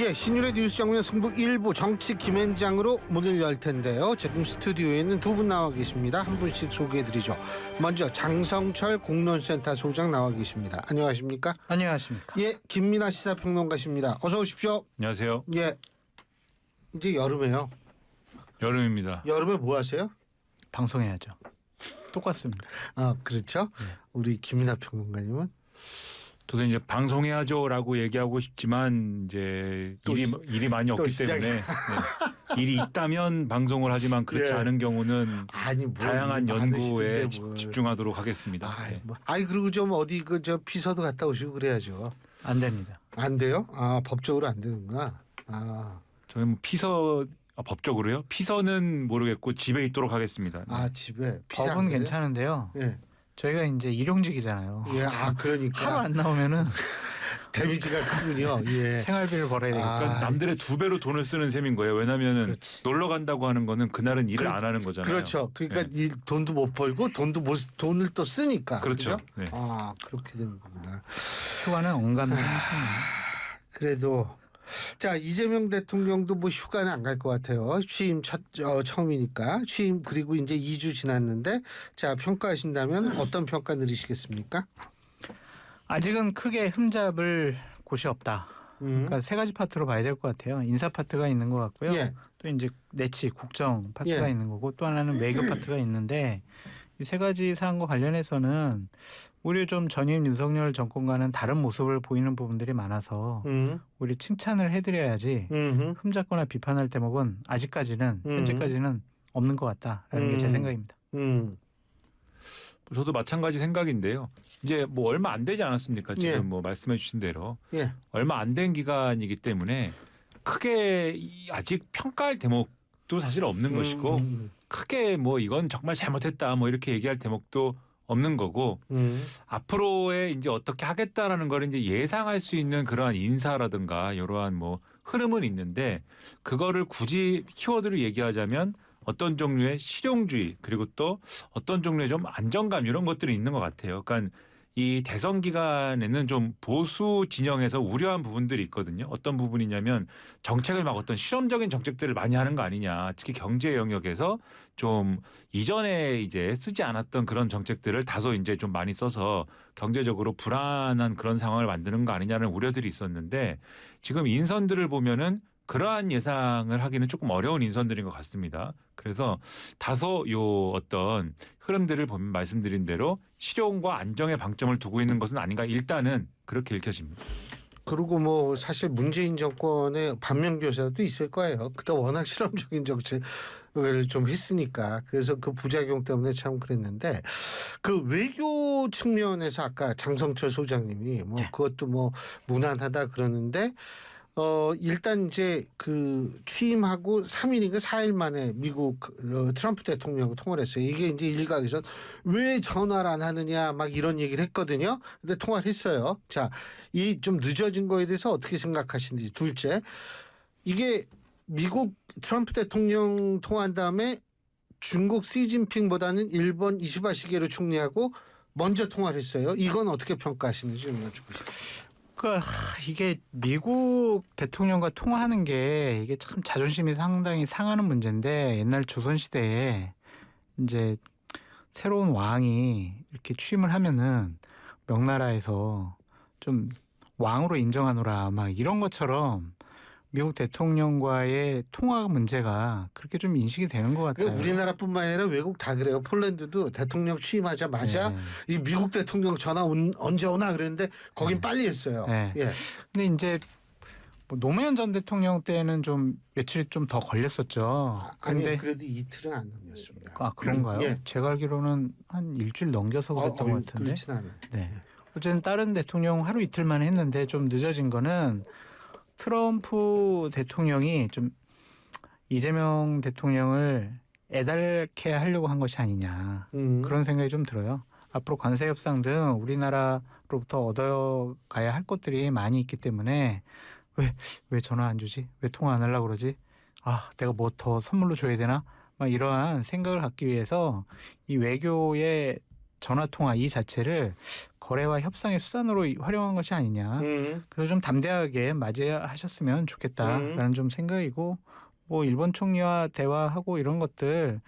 예, 신율의 뉴스 정면 승부 1부 정치 김앤장으로 문을 열 텐데요. 지금 스튜디오에는 두 분 나와 계십니다. 한 분씩 소개해드리죠. 먼저 장성철 공론센터 소장 나와 계십니다. 안녕하십니까? 안녕하십니까? 예, 김민아 시사평론가십니다. 어서 오십시오. 안녕하세요. 예, 이제 여름에요. 여름입니다. 여름에 뭐 하세요? 방송해야죠. 똑같습니다. 아, 그렇죠. 네. 우리 김민아 평론가님은 저도 이제 방송해야죠라고 얘기하고 싶지만 이제 일이 많이 없기 때문에 일이 있다면 방송을 하지만 그렇지 예. 않은 경우는 아니 뭐 다양한 연구에 뭘. 집중하도록 하겠습니다. 아이, 뭐. 아이 그리고 좀 어디 저 피서도 갔다 오시고 그래야죠. 안 됩니다. 안 돼요? 아, 법적으로 안 되는구나. 아. 저희 뭐 피서 법적으로요? 피서는 모르겠고 집에 있도록 하겠습니다. 네. 아, 집에 피서 안 법은 돼요? 괜찮은데요. 예. 저희가 이제 일용직이잖아요. 예, 아, 그러니까 하루 안 나오면은 데미지가 크군요. 예. 생활비를 벌어야 되니까. 그러니까 남들의 2배로 돈을 쓰는 셈인 거예요. 왜냐하면 그렇지. 놀러 간다고 하는 거는 그날은 일을 안 하는 거잖아요. 그렇죠. 그러니까 네. 돈도 못 벌고 돈을 또 쓰니까. 그렇죠. 그죠? 네. 아, 그렇게 되는 거구나. 휴가는 언감생심이에요. 그래도 자, 이재명 대통령도 뭐 휴가는 안 갈 것 같아요. 취임 처음이니까. 취임 그리고 이제 2주 지났는데 자, 평가하신다면 어떤 평가 내리시겠습니까? 아직은 크게 흠잡을 곳이 없다. 그러니까 세 가지 파트로 봐야 될 것 같아요. 인사 파트가 있는 것 같고요. 예. 또 이제 내치 국정 파트가 예. 있는 거고 또 하나는 외교 파트가 있는데 이 세 가지 사안과 관련해서는 오히려 좀 전임 윤석열 정권과는 다른 모습을 보이는 부분들이 많아서 우리 칭찬을 해드려야지 흠잡거나 비판할 대목은 아직까지는 현재까지는 없는 것 같다라는 게 제 생각입니다. 저도 마찬가지 생각인데요. 이제 뭐 얼마 안 되지 않았습니까? 지금 예. 뭐 말씀해 주신 대로 예. 얼마 안 된 기간이기 때문에 크게 아직 평가할 대목도 사실 없는 것이고 크게 뭐 이건 정말 잘못했다 뭐 이렇게 얘기할 대목도 없는 거고 앞으로의 이제 어떻게 하겠다라는 걸 이제 예상할 수 있는 그러한 인사라든가 이러한 뭐 흐름은 있는데 그거를 굳이 키워드로 얘기하자면 어떤 종류의 실용주의 그리고 또 어떤 종류의 좀 안정감 이런 것들이 있는 것 같아요. 그러니까 이 대선 기간에는 좀 보수 진영에서 우려한 부분들이 있거든요. 어떤 부분이냐면 정책을 막 어떤 실험적인 정책들을 많이 하는 거 아니냐. 특히 경제 영역에서 좀 이전에 이제 쓰지 않았던 그런 정책들을 다소 이제 좀 많이 써서 경제적으로 불안한 그런 상황을 만드는 거 아니냐는 우려들이 있었는데 지금 인선들을 보면은 그러한 예상을 하기는 조금 어려운 인선들인 것 같습니다. 그래서 다소 요 어떤 흐름들을 보면 말씀드린 대로 실용과 안정에 방점을 두고 있는 것은 아닌가 일단은 그렇게 읽혀집니다. 그리고 뭐 사실 문재인 정권의 반면교사도 있을 거예요. 그때 워낙 실험적인 정책을 좀 했으니까 그래서 그 부작용 때문에 참 그랬는데 그 외교 측면에서 아까 장성철 소장님이 뭐 그것도 뭐 무난하다 그러는데 일단 이제 그 취임하고 3일인가 4일 만에 미국 트럼프 대통령하고 통화를 했어요. 이게 이제 일각에서 왜 전화를 안 하느냐 막 이런 얘기를 했거든요. 근데 통화를 했어요. 자, 이 좀 늦어진 거에 대해서 어떻게 생각하시는지. 둘째, 이게 미국 트럼프 대통령 통화한 다음에 중국 시진핑보다는 일본 이시바 시게루 총리하고 먼저 통화를 했어요. 이건 어떻게 평가하시는지 좀 여쭙고 싶어요. 그러니까 이게 미국 대통령과 통화하는 게 이게 참 자존심이 상당히 상하는 문제인데 옛날 조선 시대에 이제 새로운 왕이 이렇게 취임을 하면은 명나라에서 좀 왕으로 인정하노라 막 이런 것처럼 미국 대통령과의 통화 문제가 그렇게 좀 인식이 되는 것 같아요. 우리나라뿐만 아니라 외국 다 그래요. 폴란드도 대통령 취임하자마자 네. 이 미국 대통령 전화 언제 오나 그랬는데 거긴 빨리 했어요. 네. 예. 근데 이제 뭐 노무현 전 대통령 때는 좀 며칠이 좀 더 걸렸었죠. 아니 근데 그래도 이틀은 안 넘겼습니다. 아 그런가요? 예. 제가 알기로는 한 일주일 넘겨서 그랬던 것 같은데. 그렇진 않아요. 네. 어쨌든 다른 대통령 하루 이틀 만에 했는데 좀 늦어진 거는 트럼프 대통령이 좀 이재명 대통령을 애달게 하려고 한 것이 아니냐 그런 생각이 좀 들어요. 앞으로 관세 협상 등 우리나라로부터 얻어가야 할 것들이 많이 있기 때문에 왜 전화 안 주지? 왜 통화 안 하려고 그러지? 아, 내가 뭐 더 선물로 줘야 되나? 막 이러한 생각을 갖기 위해서 이 외교의 전화 통화 이 자체를 거의 거래와 협상의 수단으로 활용한 것이 아니냐. 그래서 좀 담대하게 맞이하셨으면 좋겠다라는 좀 생각이고 뭐 일본 총리와 대화하고 이런 것들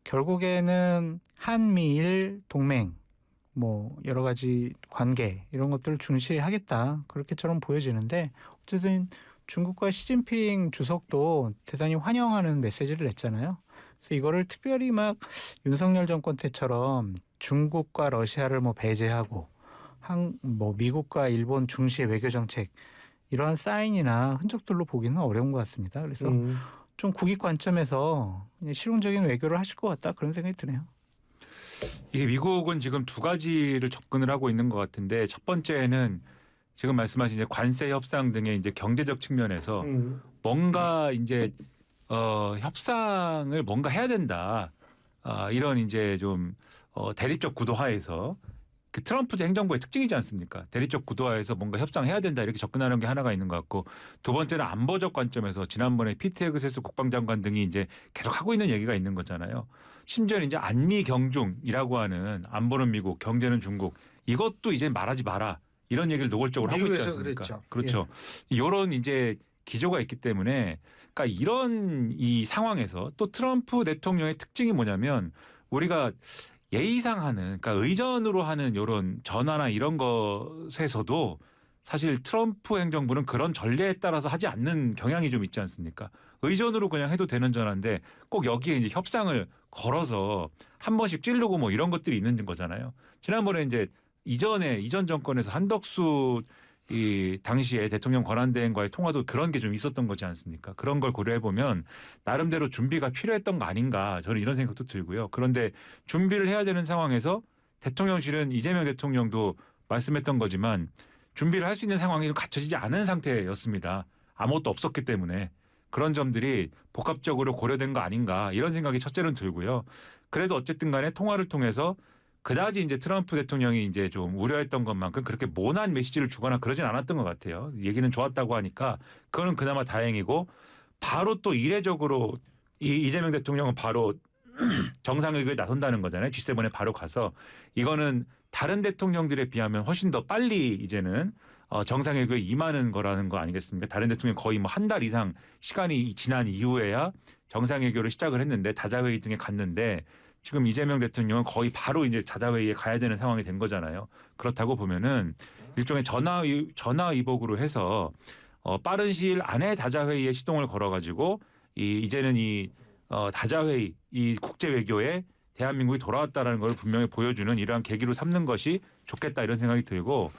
결국에는 한미일 동맹 뭐 여러 가지 관계 이런 것들을 중시하겠다 그렇게처럼 보여지는데 어쨌든 중국과 시진핑 주석도 대단히 환영하는 메시지를 냈잖아요. 그래서 이거를 특별히 막 윤석열 정권 때처럼 중국과 러시아를 뭐 배제하고 뭐 미국과 일본 중시의 외교 정책 이러한 사인이나 흔적들로 보기는 어려운 것 같습니다. 그래서 좀 국익 관점에서 실용적인 외교를 하실 것 같다 그런 생각이 드네요. 이게 미국은 지금 두 가지를 접근을 하고 있는 것 같은데 첫 번째는 지금 말씀하신 이제 관세 협상 등의 이제 경제적 측면에서 뭔가 이제 협상을 뭔가 해야 된다. 이런 이제 좀 대립적 구도하에서 그 트럼프 행정부의 특징이지 않습니까? 대립적 구도하에서 뭔가 협상해야 된다 이렇게 접근하는 게 하나가 있는 것 같고 두 번째는 안보적 관점에서 지난번에 피트 헤그세스 국방장관 등이 이제 계속 하고 있는 얘기가 있는 거잖아요. 심지어는 이제 안미 경중이라고 하는 안보는 미국, 경제는 중국 이것도 이제 말하지 마라 이런 얘기를 노골적으로 하고 있지 않습니까? 그랬죠. 그렇죠. 이런 이제 기조가 있기 때문에 그러니까 이런 이 상황에서 또 트럼프 대통령의 특징이 뭐냐면 우리가 예의상 하는 그러니까 의전으로 하는 이런 전화나 이런 것에서도 사실 트럼프 행정부는 그런 전례에 따라서 하지 않는 경향이 좀 있지 않습니까? 의전으로 그냥 해도 되는 전화인데 꼭 여기에 이제 협상을 걸어서 한 번씩 찌르고 뭐 이런 것들이 있는 거잖아요. 지난번에 이제 이전 정권에서 한덕수 이 당시에 대통령 권한대행과의 통화도 그런 게 좀 있었던 거지 않습니까? 그런 걸 고려해 보면 나름대로 준비가 필요했던 거 아닌가 저는 이런 생각도 들고요. 그런데 준비를 해야 되는 상황에서 대통령실은 이재명 대통령도 말씀했던 거지만 준비를 할 수 있는 상황이 좀 갖춰지지 않은 상태였습니다. 아무것도 없었기 때문에 그런 점들이 복합적으로 고려된 거 아닌가 이런 생각이 첫째는 들고요. 그래도 어쨌든 간에 통화를 통해서 그다지 이제 트럼프 대통령이 이제 좀 우려했던 것만큼 그렇게 모난 메시지를 주거나 그러진 않았던 것 같아요. 얘기는 좋았다고 하니까 그거는 그나마 다행이고 바로 또 이례적으로 이재명 대통령은 바로 정상회의에 나선다는 거잖아요. G7에 바로 가서 이거는 다른 대통령들에 비하면 훨씬 더 빨리 이제는 정상회의에 임하는 거라는 거 아니겠습니까? 다른 대통령 거의 뭐 한 달 이상 시간이 지난 이후에야 정상회의를 시작을 했는데 다자회의 등에 갔는데 지금 이재명 대통령은 거의 바로 이제 자자회의에 가야 되는 상황이 된 거잖아요. 그렇다고 보면은 일종의 전화위복으로 해서 빠른 시일 안에 다자회의에 시동을 걸어가지고 이제는 이 다자회의 이 국제 외교에 대한민국이 돌아왔다라는 걸 분명히 보여주는 이러한 계기로 삼는 것이 좋겠다 이런 생각이 들고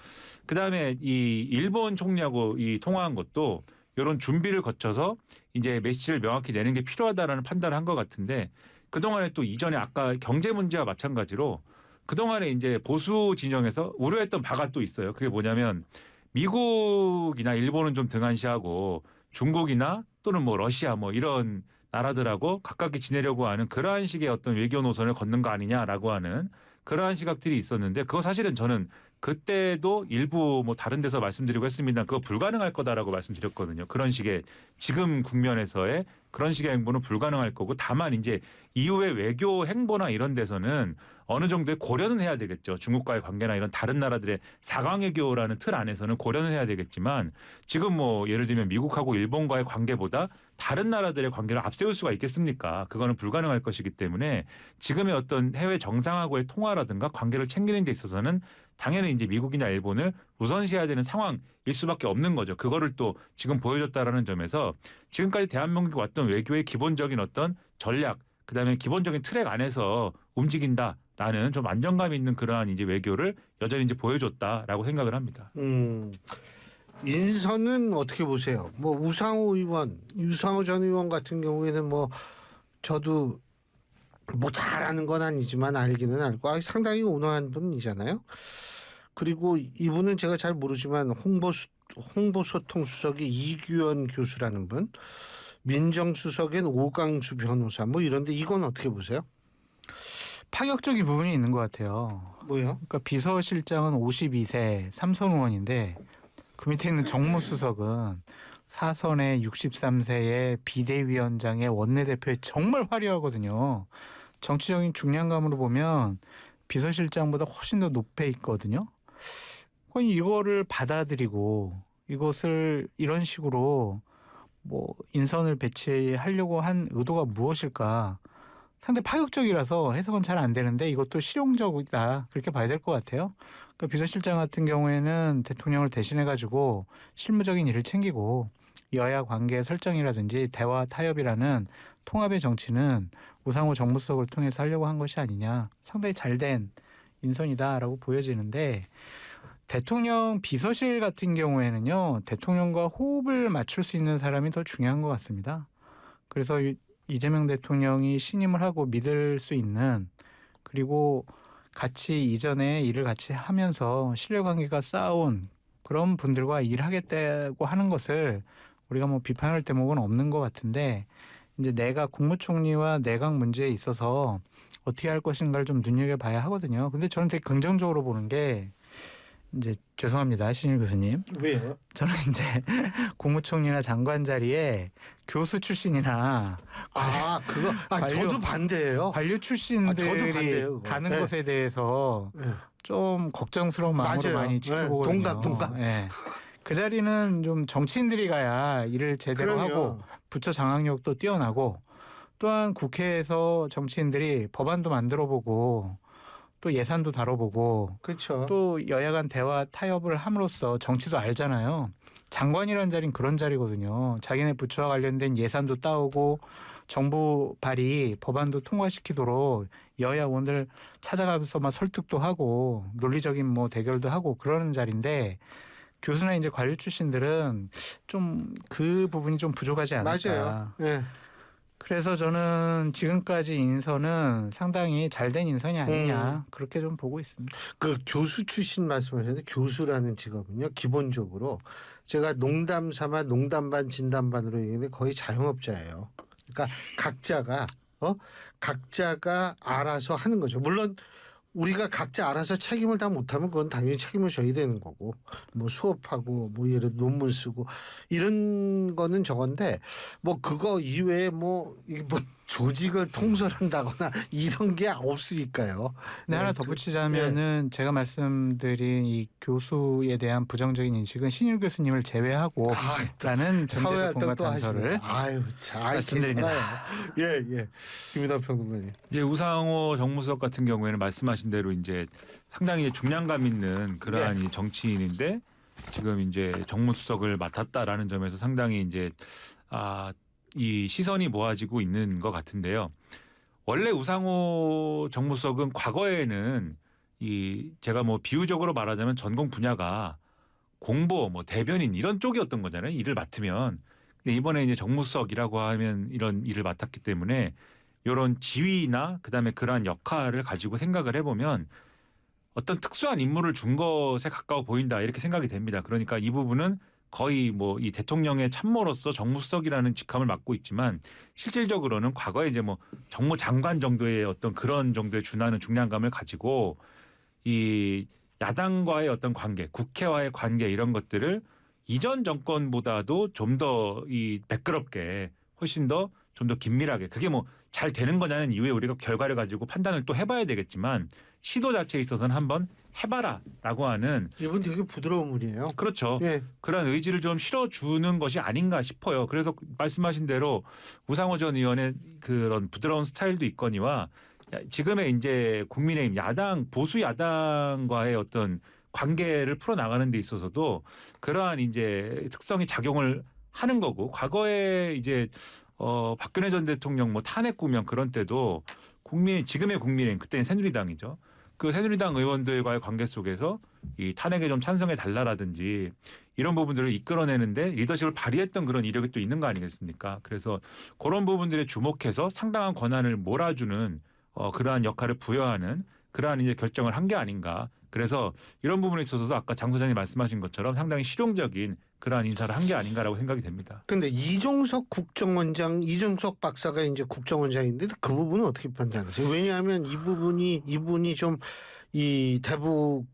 그다음에 이 일본 총리하고 이 통화한 것도 이런 준비를 거쳐서 이제 메시지를 명확히 내는 게 필요하다라는 판단을 한 것 같은데 그동안에 또 이전에 아까 경제 문제와 마찬가지로 그동안에 이제 보수 진영에서 우려했던 바가 또 있어요. 그게 뭐냐면 미국이나 일본은 좀 등한시하고 중국이나 또는 뭐 러시아 뭐 이런 나라들하고 가깝게 지내려고 하는 그러한 식의 어떤 외교 노선을 걷는 거 아니냐라고 하는 그러한 시각들이 있었는데 그거 사실은 저는 그때도 일부 뭐 다른 데서 말씀드리고 했습니다. 그거 불가능할 거다라고 말씀드렸거든요. 그런 식의 지금 국면에서의 그런 식의 행보는 불가능할 거고 다만 이제 이후의 외교 행보나 이런 데서는 어느 정도의 고려는 해야 되겠죠. 중국과의 관계나 이런 다른 나라들의 사강외교라는 틀 안에서는 고려는 해야 되겠지만 지금 뭐 예를 들면 미국하고 일본과의 관계보다 다른 나라들의 관계를 앞세울 수가 있겠습니까? 그거는 불가능할 것이기 때문에 지금의 어떤 해외 정상하고의 통화라든가 관계를 챙기는 데 있어서는 당연히 이제 미국이나 일본을 우선시해야 되는 상황일 수밖에 없는 거죠. 그거를 또 지금 보여줬다라는 점에서 지금까지 대한민국이 왔던 외교의 기본적인 어떤 전략, 그다음에 기본적인 트랙 안에서 움직인다라는 좀 안정감 있는 그러한 이제 외교를 여전히 이제 보여줬다라고 생각을 합니다. 인선은 어떻게 보세요? 뭐 우상호 전 의원 같은 경우에는 뭐 저도 뭐 잘하는 건 아니지만 알기는 알고 상당히 온화한 분이잖아요. 그리고 이분은 제가 잘 모르지만 홍보소통수석이 이규현 교수라는 분, 민정수석엔 오강수 변호사 뭐 이런데 이건 어떻게 보세요? 파격적인 부분이 있는 것 같아요. 뭐요? 그러니까 비서실장은 52세 삼선 의원인데 그 밑에 있는 정무수석은 사선의 63세의 비대위원장의 원내대표에 정말 화려하거든요. 정치적인 중량감으로 보면 비서실장보다 훨씬 더 높게 있거든요. 아니 이거를 받아들이고 이것을 이런 식으로 뭐 인선을 배치하려고 한 의도가 무엇일까? 상당히 파격적이라서 해석은 잘 안 되는데 이것도 실용적이다 그렇게 봐야 될 것 같아요. 그러니까 비서실장 같은 경우에는 대통령을 대신해 가지고 실무적인 일을 챙기고 여야 관계 설정이라든지 대화 타협이라는 통합의 정치는 우상호 정무수석을 통해서 하려고 한 것이 아니냐. 상당히 잘된 인선이다라고 보여지는데 대통령 비서실 같은 경우에는요. 대통령과 호흡을 맞출 수 있는 사람이 더 중요한 것 같습니다. 그래서 이재명 대통령이 신임을 하고 믿을 수 있는 그리고 같이 이전에 일을 같이 하면서 신뢰관계가 쌓아온 그런 분들과 일하겠다고 하는 것을 우리가 뭐 비판할 대목은 없는 것 같은데 이제 내가 국무총리와 내각 문제에 있어서 어떻게 할 것인가를 좀 눈여겨봐야 하거든요. 근데 저는 되게 긍정적으로 보는 게 이제 죄송합니다. 신일 교수님. 왜요? 저는 이제 국무총리나 장관 자리에 교수 출신이나 그거 관료- 저도 반대예요. 관료 출신들이 반대예요, 그거. 가는 네. 것에 대해서 네. 좀 걱정스러운 마음으로 맞아요. 많이 네, 지켜보거든요. 동감. 예. 그 자리는 좀 정치인들이 가야 일을 제대로 그럼요. 하고 부처 장악력도 뛰어나고 또한 국회에서 정치인들이 법안도 만들어보고 또 예산도 다뤄보고 그렇죠. 또 여야 간 대화 타협을 함으로써 정치도 알잖아요. 장관이라는 자리는 그런 자리거든요. 자기네 부처와 관련된 예산도 따오고 정부 발의 법안도 통과시키도록 여야 의원들 찾아가서 막 설득도 하고 논리적인 뭐 대결도 하고 그러는 자리인데 교수나 이제 관료 출신들은 좀 그 부분이 좀 부족하지 않을까. 맞아요. 예. 그래서 저는 지금까지 인선은 상당히 잘된 인선이 아니냐 그렇게 좀 보고 있습니다. 그 교수 출신 말씀하셨는데 교수라는 직업은요 기본적으로 제가 농담 삼아 농담 반 진담 반으로 얘기했는데 거의 자영업자예요. 그러니까 각자가 알아서 하는 거죠. 물론 우리가 각자 알아서 책임을 다 못하면 그건 당연히 책임을 져야 되는 거고 뭐 수업하고 뭐 예를 들어 논문 쓰고 이런 거는 저건데 뭐 그거 이외에 뭐 조직을 통솔한다거나 이런 게 없으니까요. 근데 하나 덧붙이자면은 제가 말씀드린 이 교수에 대한 부정적인 인식은 신일 교수님을 제외하고 라는 전제적 공과 단서를 말씀드립니다. 예. 김민하 평론가님. 이제 우상호 정무수석 같은 경우에는 말씀하신 대로 이제 상당히 중량감 있는 그러한 이 정치인인데 지금 이제 정무수석을 맡았다라는 점에서 상당히 이제 이 시선이 모아지고 있는 것 같은데요. 원래 우상호 정무수석은 과거에는 이 제가 뭐 비유적으로 말하자면 전공 분야가 공보, 뭐 대변인 이런 쪽이었던 거잖아요. 일을 맡으면. 근데 이번에 이제 정무수석이라고 하면 이런 일을 맡았기 때문에 이런 지위나 그다음에 그러한 역할을 가지고 생각을 해보면 어떤 특수한 임무를 준 것에 가까워 보인다 이렇게 생각이 됩니다. 그러니까 이 부분은 거의 뭐 이 대통령의 참모로서 정무수석이라는 직함을 맡고 있지만 실질적으로는 과거에 이제 뭐 정무장관 정도의 어떤 그런 정도의 준하는 중량감을 가지고 이 야당과의 어떤 관계, 국회와의 관계 이런 것들을 이전 정권보다도 좀 더 이 매끄럽게 훨씬 더 좀 더 긴밀하게 그게 뭐 잘 되는 거냐는 이후에 우리가 결과를 가지고 판단을 또 해봐야 되겠지만 시도 자체에 있어서는 한번 해봐라라고 하는 이분 되게 부드러운 분이에요. 그렇죠. 예. 그런 의지를 좀 실어주는 것이 아닌가 싶어요. 그래서 말씀하신 대로 우상호 전 의원의 그런 부드러운 스타일도 있거니와 지금의 이제 국민의힘 야당 보수 야당과의 어떤 관계를 풀어나가는 데 있어서도 그러한 이제 특성이 작용을 하는 거고 과거에 이제 박근혜 전 대통령 뭐 탄핵 구명 그런 때도 지금의 국민의힘 그때는 새누리당이죠. 그 새누리당 의원들과의 관계 속에서 이 탄핵에 좀 찬성해 달라라든지 이런 부분들을 이끌어내는데 리더십을 발휘했던 그런 이력이 또 있는 거 아니겠습니까? 그래서 그런 부분들에 주목해서 상당한 권한을 몰아주는 그러한 역할을 부여하는 그러한 이제 결정을 한 게 아닌가. 그래서 이런 부분에 있어서도 아까 장 소장님 말씀하신 것처럼 상당히 실용적인 그러한 인사를 한 게 아닌가라고 생각이 됩니다. 근데 이종석 박사가 이제 국정원장인데 그 부분은 어떻게 판단하세요? 왜냐하면 이분이 좀 이 대북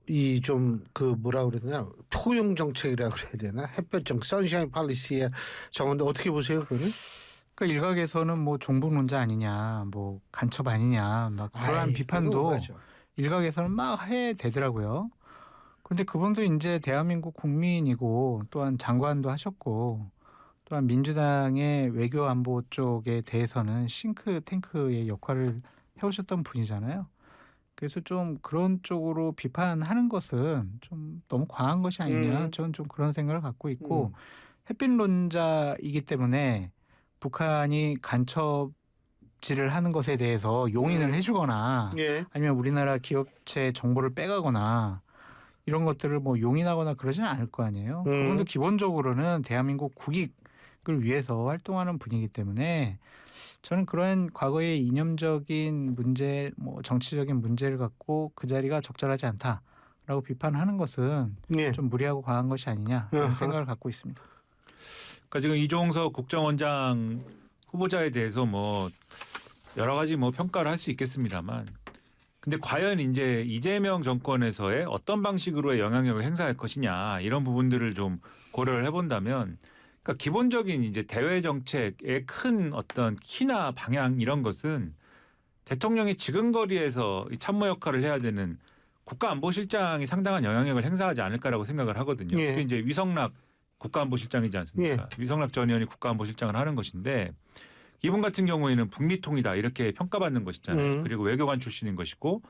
이 좀 그 뭐라 그러냐 포용 정책이라고 그래야 되나 햇볕 정책 선샤인 팔리시의 정원데 어떻게 보세요 그거는? 그러니까 일각에서는 뭐 종북론자 아니냐, 뭐 간첩 아니냐, 막 그러한 비판도 일각에서는 막 해대더라고요. 그런데 그분도 이제 대한민국 국민이고 또한 장관도 하셨고 또한 민주당의 외교 안보 쪽에 대해서는 싱크탱크의 역할을 해오셨던 분이잖아요. 그래서 좀 그런 쪽으로 비판하는 것은 좀 너무 과한 것이 아니냐. 저는 좀 그런 생각을 갖고 있고 햇빛론자이기 때문에 북한이 간첩질을 하는 것에 대해서 용인을 해주거나 예. 아니면 우리나라 기업체 정보를 빼가거나 이런 것들을 뭐 용인하거나 그러지는 않을 거 아니에요. 그분도 기본적으로는 대한민국 국익을 위해서 활동하는 분이기 때문에 저는 그런 과거의 이념적인 문제, 뭐 정치적인 문제를 갖고 그 자리가 적절하지 않다라고 비판하는 것은 예. 좀 무리하고 과한 것이 아니냐 이런 생각을 갖고 있습니다. 그러니까 지금 이종석 국정원장 후보자에 대해서 뭐 여러 가지 뭐 평가를 할 수 있겠습니다만, 근데 과연 이제 이재명 정권에서의 어떤 방식으로의 영향력을 행사할 것이냐 이런 부분들을 좀 고려를 해본다면, 그러니까 기본적인 이제 대외 정책의 큰 어떤 키나 방향 이런 것은 대통령이 지근거리에서 이 참모 역할을 해야 되는 국가안보실장이 상당한 영향력을 행사하지 않을까라고 생각을 하거든요. 예. 그게 이제 위성락 국가안보실장이지 않습니까? 위성락 전 의원이 국가안보실장을 하는 것인데, 이분 같은 경우에는 북미통이다 이렇게 평가받는 것이잖아요. 그리고 외교관 출신인 것이고,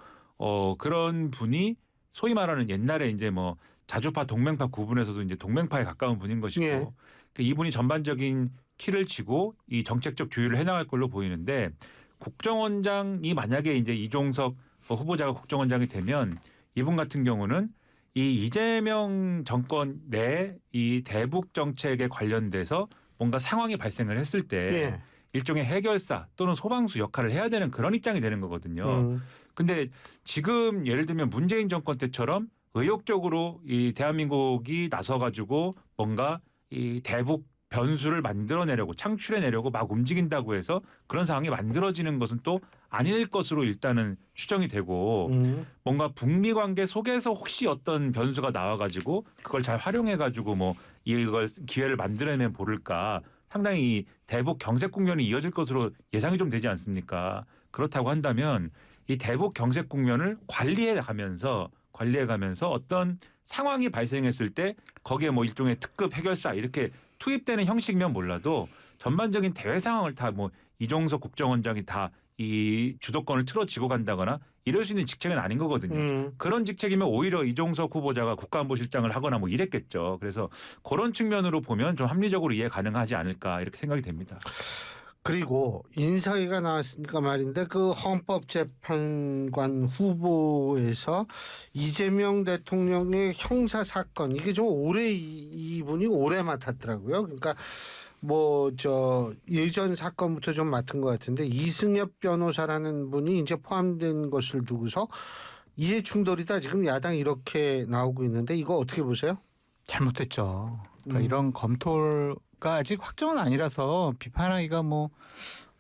그런 분이 소위 말하는 옛날에 이제 뭐 자주파 동맹파 구분에서도 이제 동맹파에 가까운 분인 것이고, 예. 그러니까 이분이 전반적인 키를 쥐고 이 정책적 조율을 해나갈 걸로 보이는데, 국정원장이 만약에 이제 이종석 후보자가 국정원장이 되면 이분 같은 경우는 이 이재명 정권 내 이 대북 정책에 관련돼서 뭔가 상황이 발생을 했을 때 예. 일종의 해결사 또는 소방수 역할을 해야 되는 그런 입장이 되는 거거든요. 근데 지금 예를 들면 문재인 정권 때처럼 의욕적으로 이 대한민국이 나서가지고 뭔가 이 대북 변수를 만들어내려고 창출해내려고 막 움직인다고 해서 그런 상황이 만들어지는 것은 또 아닐 것으로 일단은 추정이 되고, 뭔가 북미 관계 속에서 혹시 어떤 변수가 나와가지고 그걸 잘 활용해가지고 뭐 이걸 기회를 만들어내면 모를까, 상당히 이 대북 경색 국면이 이어질 것으로 예상이 좀 되지 않습니까? 그렇다고 한다면 이 대북 경색 국면을 관리해가면서 어떤 상황이 발생했을 때 거기에 뭐 일종의 특급 해결사 이렇게 투입되는 형식이면 몰라도 전반적인 대외 상황을 다 뭐 이종석 국정원장이 다 이 주도권을 틀어지고 간다거나 이럴 수 있는 직책은 아닌 거거든요. 그런 직책이면 오히려 이종석 후보자가 국가안보실장을 하거나 뭐 이랬겠죠. 그래서 그런 측면으로 보면 좀 합리적으로 이해 가능하지 않을까 이렇게 생각이 됩니다. 그리고 인사위가 나왔으니까 말인데 그 헌법재판관 후보에서 이재명 대통령의 형사 사건 이게 좀 오래 이분이 오래 맡았더라고요. 그러니까 뭐 저 예전 사건부터 좀 맡은 것 같은데 이승엽 변호사라는 분이 이제 포함된 것을 두고서 이해 충돌이다 지금 야당 이렇게 나오고 있는데 이거 어떻게 보세요? 잘못됐죠. 그러니까 이런 검토가 아직 확정은 아니라서 비판하기가 뭐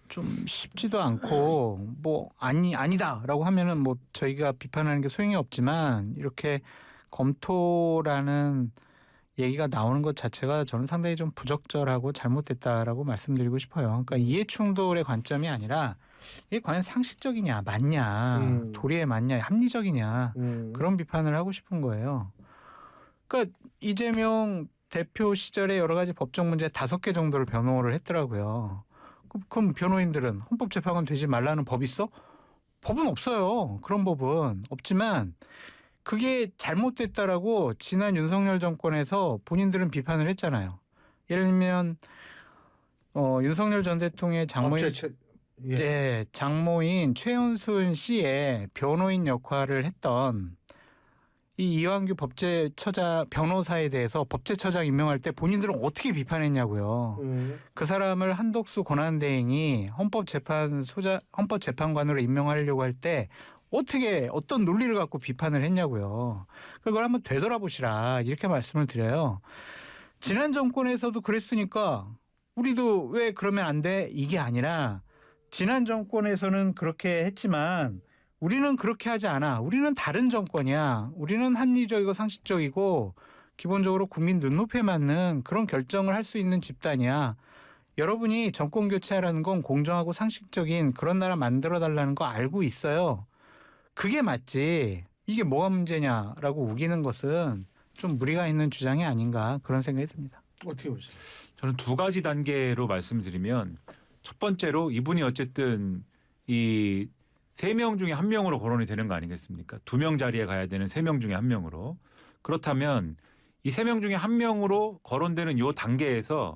좀 쉽지도 않고 뭐 아니다라고 하면은 뭐 저희가 비판하는 게 소용이 없지만 이렇게 검토라는 얘기가 나오는 것 자체가 저는 상당히 좀 부적절하고 잘못됐다라고 말씀드리고 싶어요. 그러니까 이해 충돌의 관점이 아니라 이게 과연 상식적이냐, 맞냐, 도리에 맞냐, 합리적이냐 그런 비판을 하고 싶은 거예요. 그러니까 이재명 대표 시절에 여러 가지 법적 문제 5개 정도를 변호를 했더라고요. 그럼 변호인들은 헌법재판관 되지 말라는 법 있어? 법은 없어요. 그런 법은 없지만 그게 잘못됐다라고 지난 윤석열 정권에서 본인들은 비판을 했잖아요. 예를 들면 윤석열 전 대통령의 장모인 최은순 씨의 변호인 역할을 했던 이 이완규 변호사에 대해서 법제처장 임명할 때 본인들은 어떻게 비판했냐고요. 그 사람을 한덕수 권한대행이 헌법재판관으로 임명하려고 할 때 어떤 논리를 갖고 비판을 했냐고요. 그걸 한번 되돌아보시라 이렇게 말씀을 드려요. 지난 정권에서도 그랬으니까 우리도 왜 그러면 안 돼? 이게 아니라 지난 정권에서는 그렇게 했지만 우리는 그렇게 하지 않아. 우리는 다른 정권이야. 우리는 합리적이고 상식적이고 기본적으로 국민 눈높이에 맞는 그런 결정을 할 수 있는 집단이야. 여러분이 정권 교체하라는 건 공정하고 상식적인 그런 나라 만들어달라는 거 알고 있어요. 그게 맞지. 이게 뭐가 문제냐라고 우기는 것은 좀 무리가 있는 주장이 아닌가 그런 생각이 듭니다. 어떻게 보세요? 저는 두 가지 단계로 말씀드리면 첫 번째로 이분이 어쨌든 이 3명 중에 1명으로 거론이 되는 거 아니겠습니까? 2명 자리에 가야 되는 3명 중에 1명으로. 그렇다면 이 3명 중에 1명으로 거론되는 요 단계에서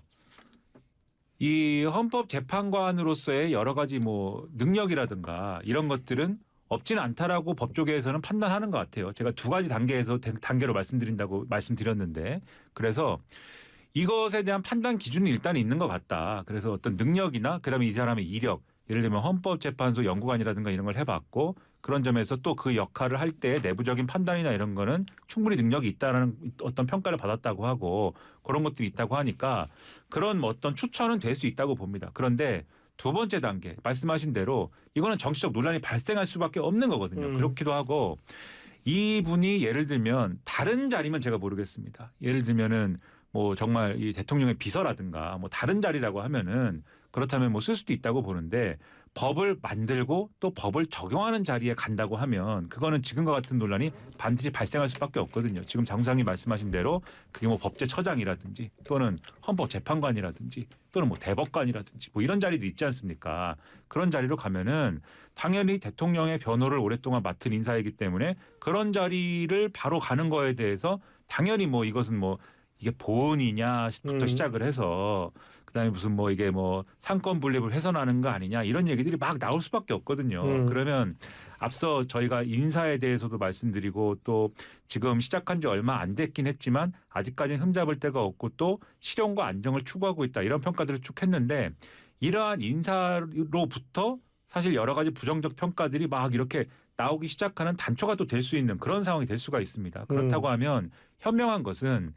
이 헌법재판관으로서의 여러 가지 뭐 능력이라든가 이런 것들은 없지는 않다라고 법조계에서는 판단하는 것 같아요. 제가 두 가지 단계로 말씀드렸는데 그래서 이것에 대한 판단 기준이 일단 있는 것 같다. 그래서 어떤 능력이나 그다음에 이 사람의 이력, 예를 들면 헌법재판소 연구관이라든가 이런 걸 해봤고 그런 점에서 또 그 역할을 할 때 내부적인 판단이나 이런 거는 충분히 능력이 있다라는 어떤 평가를 받았다고 하고 그런 것들이 있다고 하니까 그런 뭐 어떤 추천은 될 수 있다고 봅니다. 그런데 두 번째 단계 말씀하신 대로 이거는 정치적 논란이 발생할 수밖에 없는 거거든요. 그렇기도 하고 이분이 예를 들면 다른 자리면 제가 모르겠습니다. 예를 들면은 뭐 정말 이 대통령의 비서라든가 뭐 다른 자리라고 하면은 그렇다면 뭐 쓸 수도 있다고 보는데 법을 만들고 또 법을 적용하는 자리에 간다고 하면 그거는 지금과 같은 논란이 반드시 발생할 수밖에 없거든요. 지금 장소장님 말씀하신 대로 그게 뭐 법제처장이라든지 또는 헌법재판관이라든지 또는 뭐 대법관이라든지 뭐 이런 자리도 있지 않습니까? 그런 자리로 가면은 당연히 대통령의 변호를 오랫동안 맡은 인사이기 때문에 그런 자리를 바로 가는 거에 대해서 당연히 뭐 이것은 뭐 이게 보은이냐부터 시작을 해서 그다음에 무슨 뭐 이게 뭐 상권 분립을 훼손하는 거 아니냐 이런 얘기들이 막 나올 수밖에 없거든요. 그러면 앞서 저희가 인사에 대해서도 말씀드리고 또 지금 시작한 지 얼마 안 됐긴 했지만 아직까지는 흠잡을 데가 없고 또 실용과 안정을 추구하고 있다 이런 평가들을 쭉 했는데 이러한 인사로부터 사실 여러 가지 부정적 평가들이 막 이렇게 나오기 시작하는 단초가 또 될 수 있는 그런 상황이 될 수가 있습니다. 그렇다고 하면 현명한 것은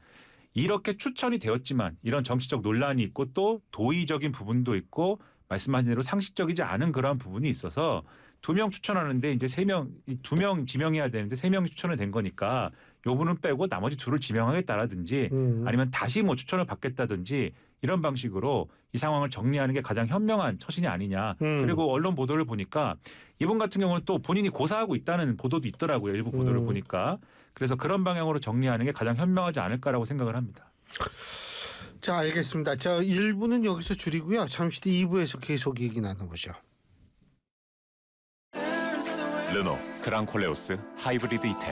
이렇게 추천이 되었지만 이런 정치적 논란이 있고 또 도의적인 부분도 있고 말씀하신 대로 상식적이지 않은 그러한 부분이 있어서 2명 추천하는데 이제 2명 지명해야 되는데 3명이 추천이 된 거니까 요 분은 빼고 나머지 2를 지명하겠다라든지 아니면 다시 뭐 추천을 받겠다든지 이런 방식으로 이 상황을 정리하는 게 가장 현명한 처신이 아니냐. 그리고 언론 보도를 보니까 이분 같은 경우는 또 본인이 고사하고 있다는 보도도 있더라고요. 일부 보도를 보니까. 그래서 그런 방향으로 정리하는 게 가장 현명하지 않을까라고 생각을 합니다. 자, 알겠습니다. 자, 1부는 여기서 줄이고요. 잠시 뒤 2부에서 계속 얘기 나눠보죠. 르노 그랑콜레오스 하이브리드 이텍